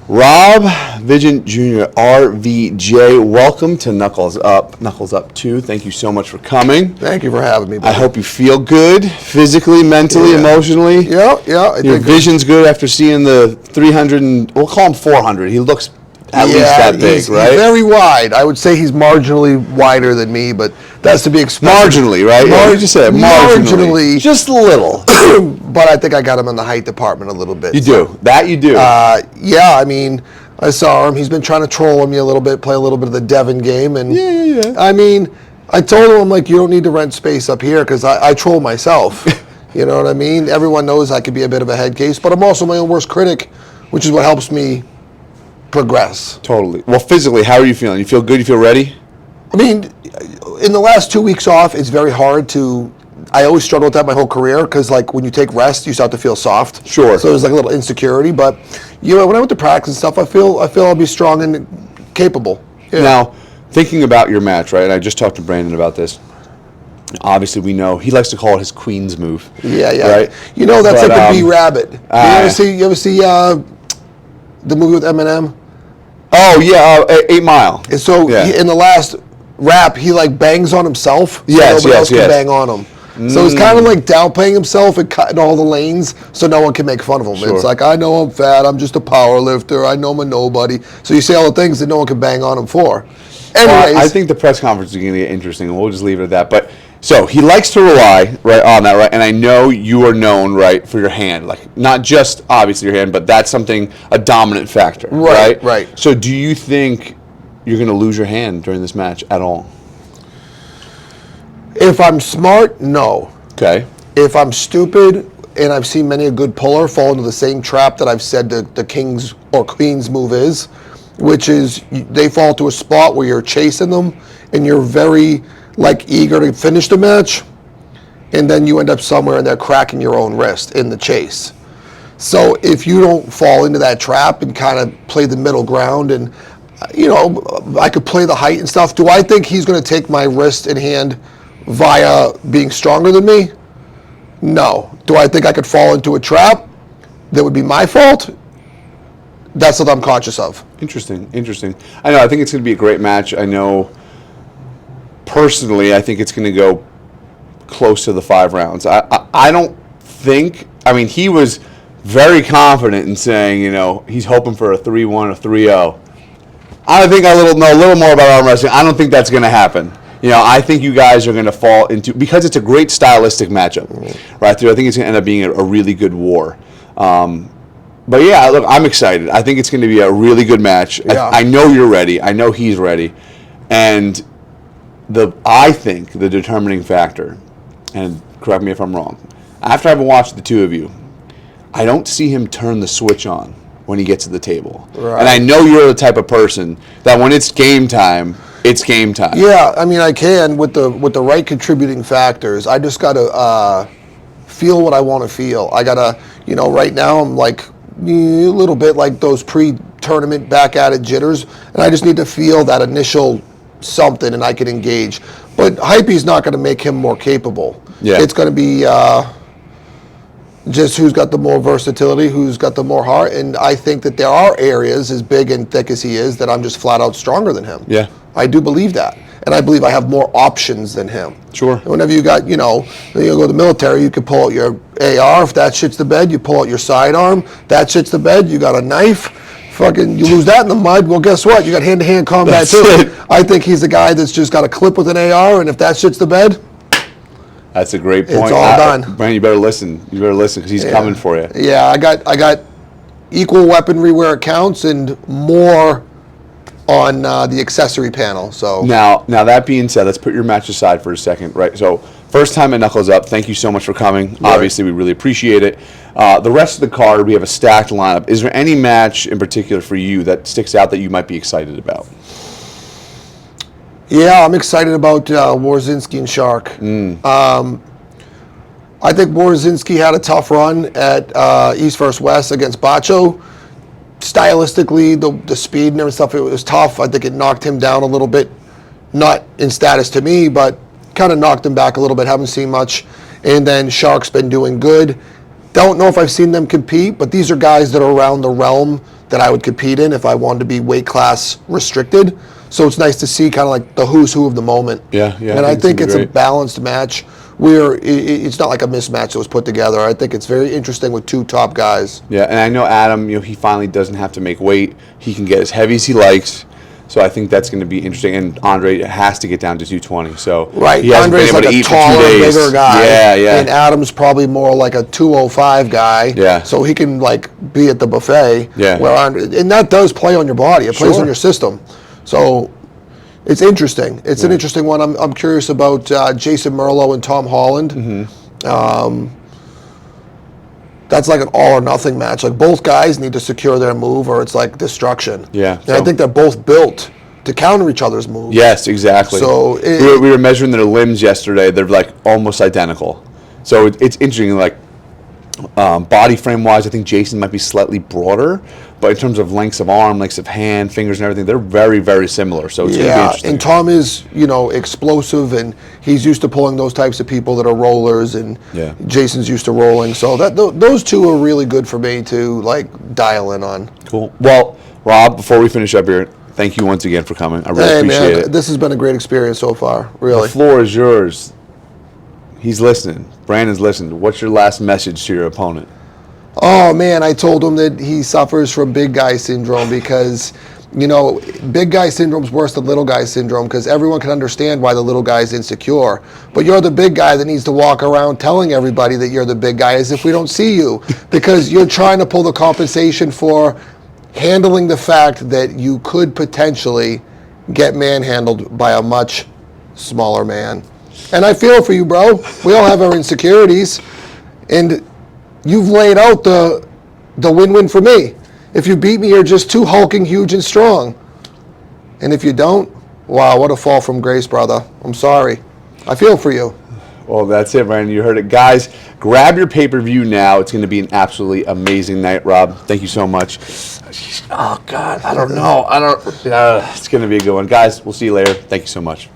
Rob Vigent Jr., RVJ, welcome to Knuckles Up. Knuckles Up 2. Thank you so much for coming. Thank you for having me, buddy. I hope you feel good, physically, mentally, emotionally. Yeah. Your vision's good after seeing the 300, and we'll call him 400. He looks at least that big, right? He's very wide. I would say he's marginally wider than me, but that's to be expected. Marginally, right? Yeah, you just said marginally. Just a little. But I think I got him in the height department a little bit. You do. That you do. Yeah, I mean, I saw him. He's been trying to troll me a little bit, play a little bit of the Devon game. And Yeah. I mean, I told him, I'm like, you don't need to rent space up here because I troll myself. You know what I mean? Everyone knows I could be a bit of a head case, but I'm also my own worst critic, which is what helps me progress. Totally. Well, physically, how are you feeling? You feel good? You feel ready? I mean, in the last 2 weeks off, it's very hard to. I always struggled with that my whole career because, like, when you take rest, you start to feel soft. Sure. So there's like a little insecurity, but when I went to practice and stuff, I feel I'll be strong and capable. Yeah. Now, thinking about your match, right? And I just talked to Brandon about this. Obviously, we know he likes to call it his Queen's move. Yeah. Right. That's like the B-Rabbit. You ever see the movie with Eminem? Oh yeah, 8 Mile. And so in the last rap, he like bangs on himself. So nobody else can bang on him. So he's kind of like downplaying himself and cutting all the lanes so no one can make fun of him. Sure. It's like, I know I'm fat, I'm just a power lifter, I know I'm a nobody. So you say all the things that no one can bang on him for. Anyways. I think the press conference is going to get interesting, and we'll just leave it at that. But so he likes to rely on that, right? And I know you are known, right, for your hand, like not just obviously your hand, but that's a dominant factor, right? Right. So do you think you're going to lose your hand during this match at all? If I'm smart, no. Okay. If I'm stupid, and I've seen many a good puller fall into the same trap that I've said the King's or Queen's move is, which is they fall to a spot where you're chasing them and you're very eager to finish the match, and then you end up somewhere and they're cracking your own wrist in the chase. So if you don't fall into that trap and kind of play the middle ground, and I could play the height and stuff. Do I think he's going to take my wrist and hand via being stronger than me? No. Do I think I could fall into a trap that would be my fault? That's what I'm conscious of. Interesting. I know. I think it's going to be a great match. I know. Personally, I think it's going to go close to the 5 rounds. I don't think. I mean, he was very confident in saying, he's hoping for a 3-1 or 3-0. I think I know a little more about arm wrestling. I don't think that's going to happen. I think you guys are going to fall into, because it's a great stylistic matchup, right through. I think it's going to end up being a really good war. But yeah, look, I'm excited. I think it's going to be a really good match. Yeah. I know you're ready. I know he's ready. And I think the determining factor, and correct me if I'm wrong, after I've watched the two of you, I don't see him turn the switch on when he gets to the table. Right. And I know you're the type of person that when it's game time, it's game time. Yeah, I mean, I can with the right contributing factors. I just got to feel what I want to feel. I got to, right now I'm like a little bit like those pre-tournament back at it jitters, and I just need to feel that initial something and I can engage. But Hype's not going to make him more capable. Yeah. It's going to be just who's got the more versatility, who's got the more heart, and I think that there are areas, as big and thick as he is, that I'm just flat out stronger than him. Yeah. I do believe that. And I believe I have more options than him. Sure. And whenever you got, you go to the military, you can pull out your AR. If that shit's the bed, you pull out your sidearm. That shit's the bed, you got a knife. Fucking, you lose that in the mud, well, guess what? You got hand-to-hand combat too. I think he's the guy that's just got a clip with an AR, and if that shit's the bed, that's a great point. It's all done. Brandon, you better listen. You better listen because he's coming for you. Yeah, I got equal weaponry where it counts and more on the accessory panel. So now that being said, let's put your match aside for a second, right? So first time at Knuckles Up. Thank you so much for coming. Right. Obviously, we really appreciate it. The rest of the card, we have a stacked lineup. Is there any match in particular for you that sticks out that you might be excited about? Yeah, I'm excited about Warzinski and Shark. I think Warzinski had a tough run at East vs. West against Bacho. Stylistically, the speed and everything stuff, it was tough. I think it knocked him down a little bit, not in status to me, but kind of knocked him back a little bit. Haven't seen much. And then Shark's been doing good. Don't know if I've seen them compete, but these are guys that are around the realm that I would compete in if I wanted to be weight class restricted. So it's nice to see kind of like the who's who of the moment. Yeah. And I think it's a balanced match where it's not like a mismatch that was put together. I think it's very interesting with two top guys. Yeah, and I know Adam, he finally doesn't have to make weight. He can get as heavy as he likes. So I think that's going to be interesting. And Andre has to get down to 220. So right, he hasn't Andre's been able like to a eat taller, for 2 days. bigger guy. Yeah. And Adam's probably more like a 205 guy. Yeah. So he can like be at the buffet. Yeah. Where and that does play on your body. It plays on your system. So it's interesting. It's an interesting one. I'm curious about Jason Merlo and Tom Holland. Mm-hmm. That's like an all or nothing match. Like both guys need to secure their move, or it's like destruction. Yeah. And I think they're both built to counter each other's moves. Yes, exactly. So we were measuring their limbs yesterday. They're like almost identical. So it's interesting. Like body frame wise, I think Jason might be slightly broader, but in terms of lengths of arm, lengths of hand, fingers, and everything, they're very, very similar. So it's going to be interesting. And Tom is, explosive, and he's used to pulling those types of people that are rollers, and Jason's used to rolling. So those two are really good for me to like dial in on. Cool. Well, Rob, before we finish up here, thank you once again for coming. I really appreciate it. This has been a great experience so far. Really. The floor is yours. He's listening. Brandon's listening. What's your last message to your opponent? Oh, man, I told him that he suffers from big guy syndrome because, big guy syndrome is worse than little guy syndrome because everyone can understand why the little guy is insecure. But you're the big guy that needs to walk around telling everybody that you're the big guy as if we don't see you because you're trying to pull the compensation for handling the fact that you could potentially get manhandled by a much smaller man. And I feel for you, bro. We all have our insecurities. And you've laid out the win-win for me. If you beat me, you're just too hulking, huge, and strong. And if you don't, wow, what a fall from grace, brother. I'm sorry. I feel for you. Well, that's it, Brandon. You heard it. Guys, grab your pay-per-view now. It's going to be an absolutely amazing night, Rob. Thank you so much. Oh, God, I don't know. It's going to be a good one. Guys, we'll see you later. Thank you so much.